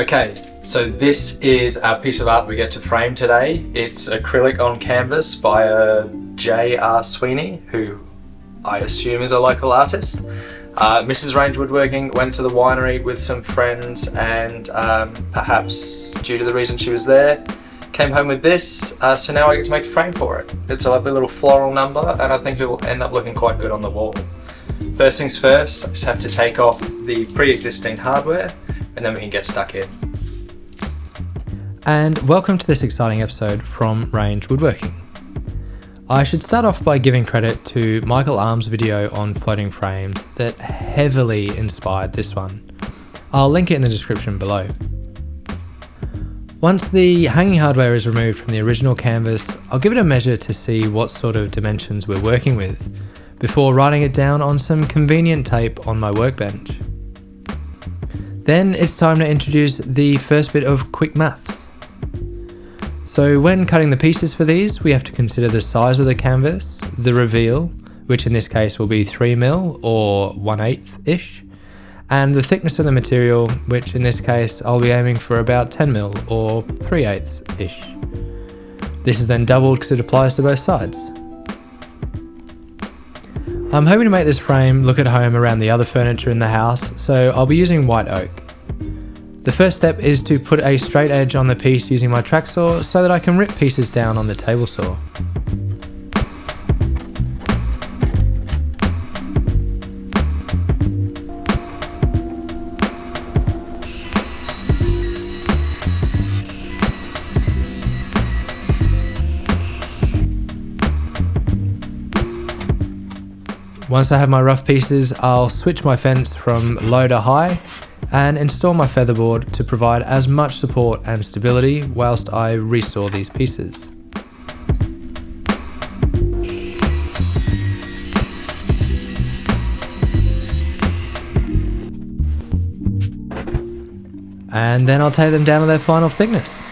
Okay, so this is our piece of art we get to frame today. It's acrylic on canvas by J.R. Sweeney, who I assume is a local artist. Mrs. Range Woodworking went to the winery with some friends and perhaps due to the reason she was there, came home with this, so now I get to make a frame for it. It's a lovely little floral number and I think it will end up looking quite good on the wall. First things first, I just have to take off the pre-existing hardware and then we can get stuck in. And welcome to this exciting episode from Range Woodworking. I should start off by giving credit to Michael Arm's video on floating frames that heavily inspired this one. I'll link it in the description below. Once the hanging hardware is removed from the original canvas, I'll give it a measure to see what sort of dimensions we're working with, before writing it down on some convenient tape on my workbench. Then it's time to introduce the first bit of quick maths. So when cutting the pieces for these, we have to consider the size of the canvas, the reveal, which in this case will be 3mm or 1/8-ish, and the thickness of the material, which in this case I'll be aiming for about 10mm or 3/8-ish. This is then doubled because it applies to both sides. I'm hoping to make this frame look at home around the other furniture in the house, so I'll be using white oak. The first step is to put a straight edge on the piece using my track saw so that I can rip pieces down on the table saw. Once I have my rough pieces, I'll switch my fence from low to high and install my featherboard to provide as much support and stability whilst I restore these pieces. And then I'll take them down to their final thickness.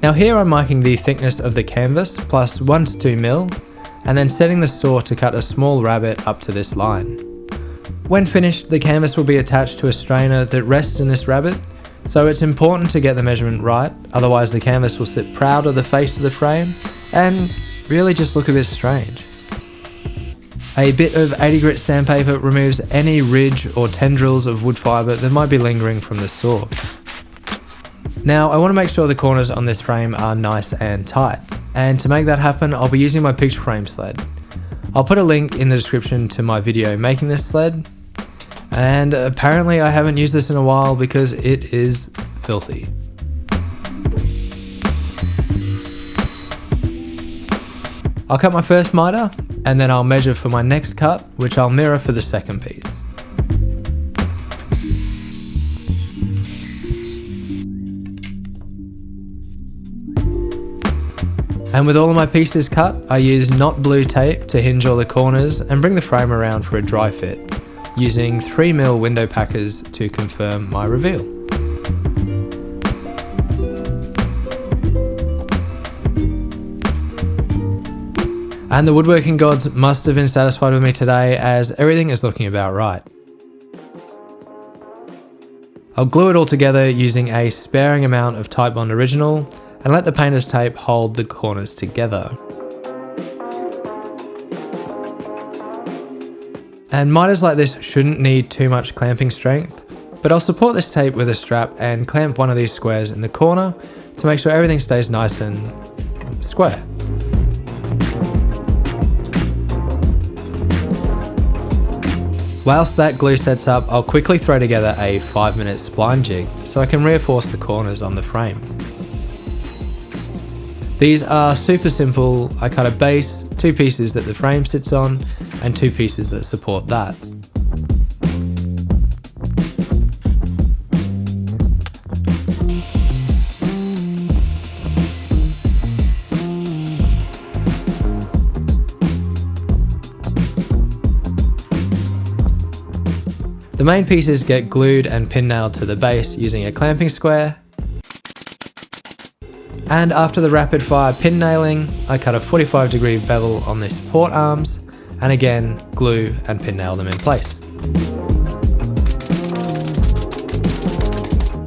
Now here I'm marking the thickness of the canvas plus 1 to 2mm and then setting the saw to cut a small rabbet up to this line. When finished, the canvas will be attached to a strainer that rests in this rabbet, so it's important to get the measurement right, otherwise the canvas will sit proud of the face of the frame and really just look a bit strange. A bit of 80 grit sandpaper removes any ridge or tendrils of wood fibre that might be lingering from the saw. Now I want to make sure the corners on this frame are nice and tight, and to make that happen I'll be using my picture frame sled. I'll put a link in the description to my video making this sled, and apparently I haven't used this in a while because it is filthy. I'll cut my first miter and then I'll measure for my next cut, which I'll mirror for the second piece. And with all of my pieces cut, I use not blue tape to hinge all the corners and bring the frame around for a dry fit, using 3mm window packers to confirm my reveal. And the woodworking gods must have been satisfied with me today, as everything is looking about right. I'll glue it all together using a sparing amount of Titebond Original and let the painter's tape hold the corners together. And miters like this shouldn't need too much clamping strength, but I'll support this tape with a strap and clamp one of these squares in the corner to make sure everything stays nice and square. Whilst that glue sets up, I'll quickly throw together a 5-minute spline jig so I can reinforce the corners on the frame. These are super simple. I cut a base, 2 pieces that the frame sits on, and 2 pieces that support that. The main pieces get glued and pin nailed to the base using a clamping square. And after the rapid fire pin nailing, I cut a 45-degree bevel on the support arms, and again glue and pin nail them in place.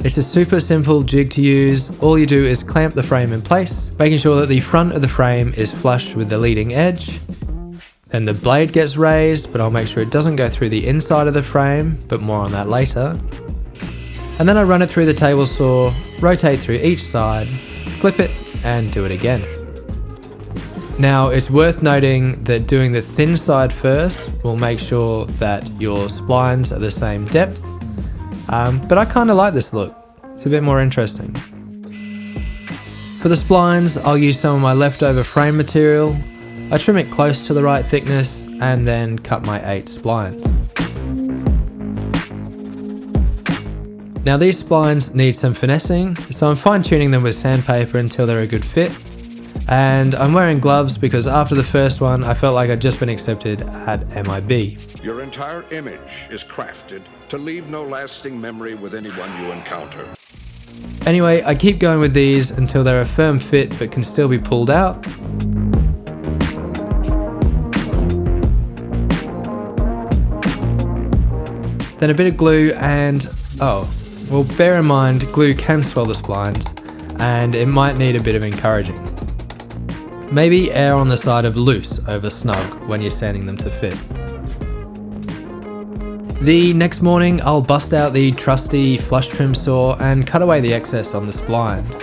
It's a super simple jig to use. All you do is clamp the frame in place, making sure that the front of the frame is flush with the leading edge. Then the blade gets raised, but I'll make sure it doesn't go through the inside of the frame, but more on that later. And then I run it through the table saw, rotate through each side, flip it, and do it again. Now, it's worth noting that doing the thin side first will make sure that your splines are the same depth, but I kind of like this look. It's a bit more interesting. For the splines, I'll use some of my leftover frame material. I trim it close to the right thickness and then cut my 8 splines. Now these splines need some finessing, so I'm fine tuning them with sandpaper until they're a good fit. And I'm wearing gloves because after the first one, I felt like I'd just been accepted at MIB. Your entire image is crafted to leave no lasting memory with anyone you encounter. Anyway, I keep going with these until they're a firm fit but can still be pulled out. Then a bit of glue and, well, bear in mind glue can swell the splines and it might need a bit of encouraging. Maybe err on the side of loose over snug when you're sanding them to fit. The next morning, I'll bust out the trusty flush trim saw and cut away the excess on the splines.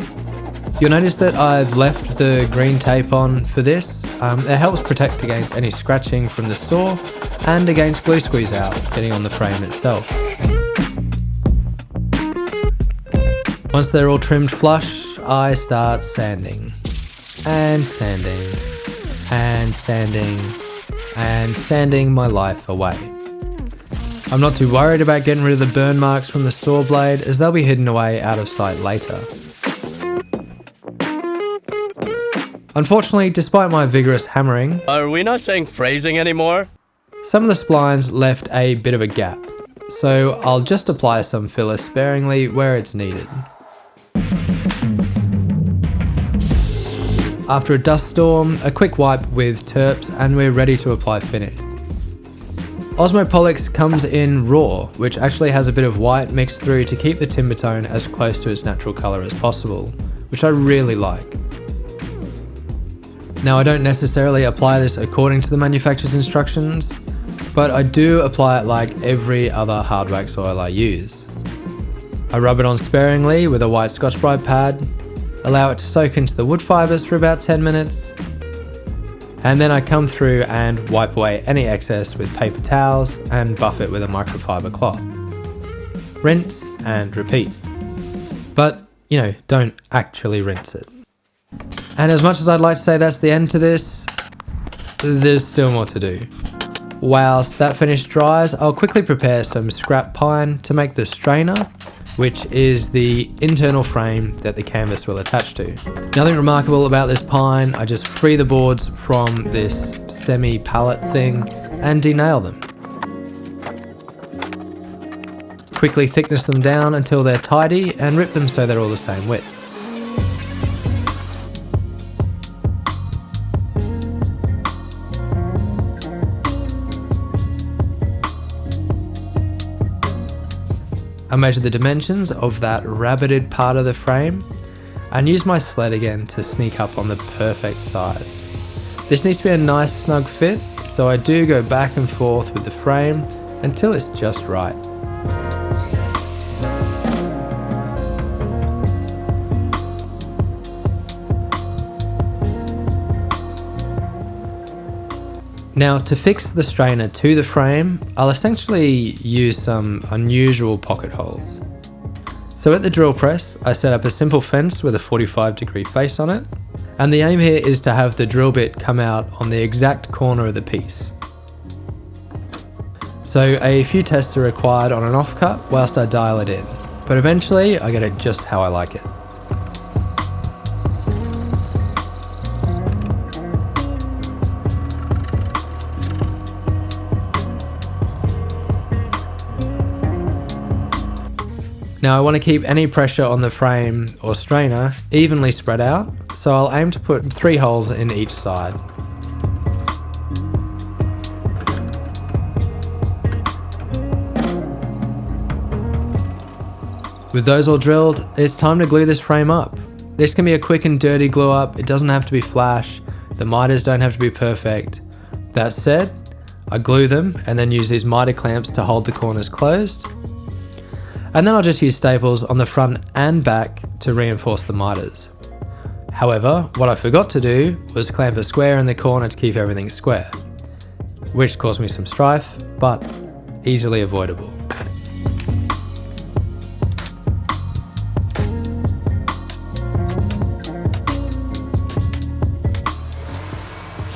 You'll notice that I've left the green tape on for this. It helps protect against any scratching from the saw and against glue squeeze out getting on the frame itself. Once they're all trimmed flush, I start sanding. And sanding, and sanding, and sanding my life away. I'm not too worried about getting rid of the burn marks from the saw blade as they'll be hidden away out of sight later. Unfortunately, despite my vigorous hammering, Are we not saying phrasing anymore? some of the splines left a bit of a gap, so I'll just apply some filler sparingly where it's needed. After a dust storm, a quick wipe with terps and we're ready to apply finish. Osmopolix comes in raw, which actually has a bit of white mixed through to keep the timber tone as close to its natural colour as possible, which I really like. Now I don't necessarily apply this according to the manufacturer's instructions, but I do apply it like every other hard wax oil I use. I rub it on sparingly with a white Scotch-Brite pad, allow it to soak into the wood fibres for about 10 minutes, and then I come through and wipe away any excess with paper towels and buff it with a microfiber cloth. Rinse and repeat. But, don't actually rinse it. And as much as I'd like to say that's the end to this, there's still more to do. Whilst that finish dries, I'll quickly prepare some scrap pine to make the strainer, which is the internal frame that the canvas will attach to. Nothing remarkable about this pine, I just free the boards from this semi-pallet thing and denail them. Quickly thickness them down until they're tidy and rip them so they're all the same width. I measure the dimensions of that rabbited part of the frame and use my sled again to sneak up on the perfect size. This needs to be a nice snug fit, so I do go back and forth with the frame until it's just right. Now to fix the strainer to the frame, I'll essentially use some unusual pocket holes. So at the drill press, I set up a simple fence with a 45-degree face on it, and the aim here is to have the drill bit come out on the exact corner of the piece. So a few tests are required on an offcut whilst I dial it in, but eventually I get it just how I like it. Now I want to keep any pressure on the frame or strainer evenly spread out, so I'll aim to put 3 holes in each side. With those all drilled, it's time to glue this frame up. This can be a quick and dirty glue up, it doesn't have to be flash, the miters don't have to be perfect. That said, I glue them and then use these miter clamps to hold the corners closed. And then I'll just use staples on the front and back to reinforce the miters. However, what I forgot to do was clamp a square in the corner to keep everything square, which caused me some strife, but easily avoidable.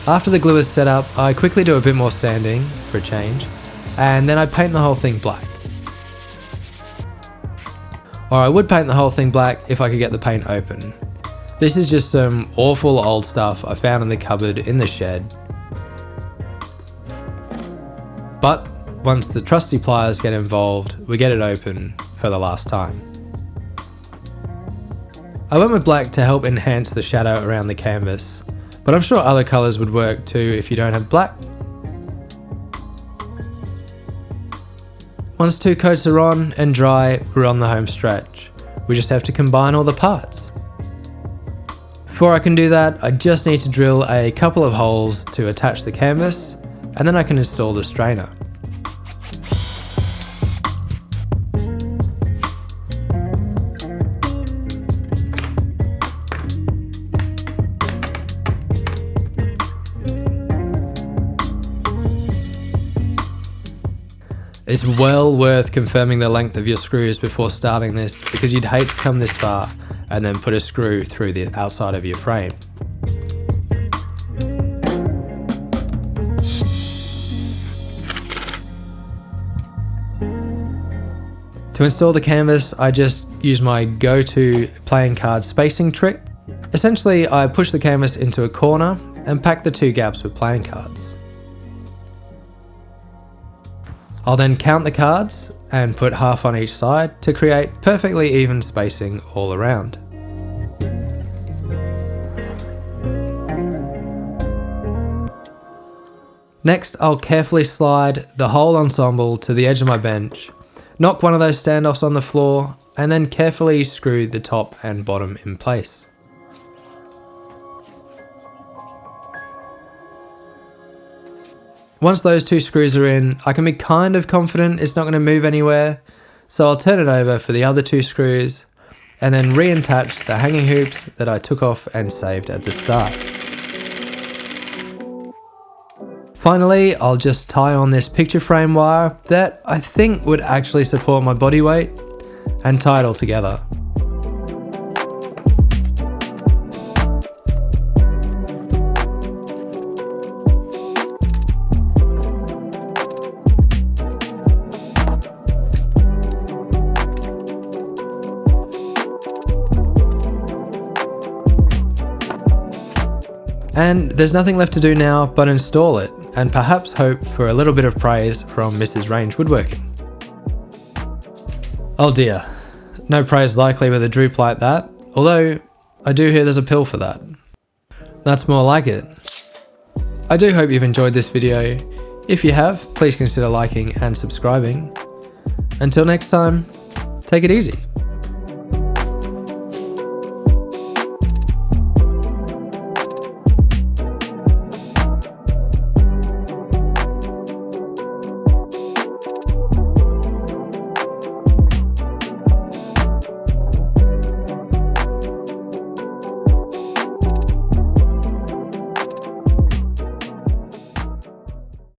After the glue is set up, I quickly do a bit more sanding for a change, and then I paint the whole thing black. Or I would paint the whole thing black if I could get the paint open. This is just some awful old stuff I found in the cupboard in the shed. But once the trusty pliers get involved, we get it open for the last time. I went with black to help enhance the shadow around the canvas, but I'm sure other colours would work too if you don't have black. Once 2 coats are on and dry, we're on the home stretch. We just have to combine all the parts. Before I can do that, I just need to drill a couple of holes to attach the canvas, and then I can install the strainer. It's well worth confirming the length of your screws before starting this, because you'd hate to come this far and then put a screw through the outside of your frame. To install the canvas, I just use my go-to playing card spacing trick. Essentially, I push the canvas into a corner and pack the 2 gaps with playing cards. I'll then count the cards and put half on each side to create perfectly even spacing all around. Next, I'll carefully slide the whole ensemble to the edge of my bench, knock one of those standoffs on the floor, and then carefully screw the top and bottom in place. Once those 2 screws are in, I can be kind of confident it's not going to move anywhere, so I'll turn it over for the other 2 screws, and then reattach the hanging hoops that I took off and saved at the start. Finally, I'll just tie on this picture frame wire that I think would actually support my body weight, and tie it all together. And there's nothing left to do now but install it, and perhaps hope for a little bit of praise from Mrs. Range Woodworking. Oh dear, no praise likely with a droop like that, although I do hear there's a pill for that. That's more like it. I do hope you've enjoyed this video. If you have, please consider liking and subscribing. Until next time, take it easy.